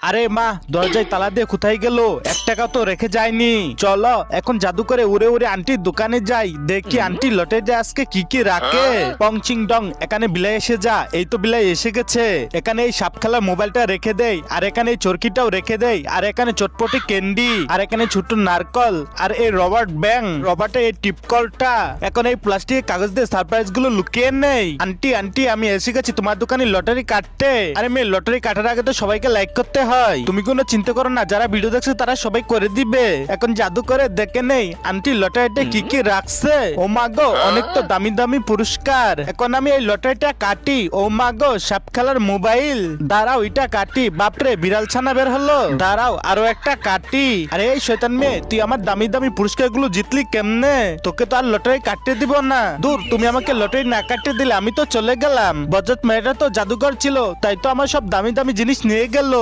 আরে মা, দরজায় তালা দিয়ে কোথায় গেল? 1 টাকা তো রেখে যায়নি। চলো এখন জাদু করে উড়ে উড়ে আন্টির দোকানে যাই, দেখি আন্টি লটারিতে আজকে কি কি রাখে। পংচিং ডং, এখানে বিলাই এসে যা। এই তো বিলাই এসে গেছে। এখানে এই সাপ খেলার মোবাইলটা রেখে দেই, আর এখানে এই চরকিটাও রেখে দেই, আর এখানে চটপটি ক্যান্ডি, আর এখানে ছোট নারকল, আর এই রবার্ট ব্যাং, রবার্টের এই টিপকলটা। এখন এই প্লাস্টিকের কাগজ দিয়ে সারপ্রাইজ গুলো লুকিয়ে নেই। আন্টি আন্টি, আমি এসে গেছি তোমার দোকানে লটারি কাটতে। আরে মেয়ে, লটারি কাটার আগে তো সবাইকে লাইক করতে হয়। তুমি কোনো চিন্তা করো না, যারা ভিডিও দেখছে তারা সবাই করে দিবে। এখন জাদু করে দেখে নেই আন্টি লটারিতে কি কি রাখছে। ও মা গো, অনেক তো দামি দামি পুরস্কার। এখন আমি এই লটারিটা কাটি। ও মা গো, সাপ খেলার মোবাইল। দাঁড়াও, এটা কাটি। বাপরে, বিড়াল ছানা বের হলো। দাঁড়াও, আরো একটা কাটি। আরে এই শয়তান মেয়ে, তুই আমার দামি দামি পুরস্কার গুলো জিতলি কেমনে? তোকে তো আর লটারি কাটতে দিব না। দূর, তুমি আমাকে লটারি না কাটতে দিলে আমি তো চলে গেলাম। বজ্জাত মেয়েটা তো জাদুঘর ছিল, তাই তো আমার সব দামি দামি জিনিস নিয়ে গেল।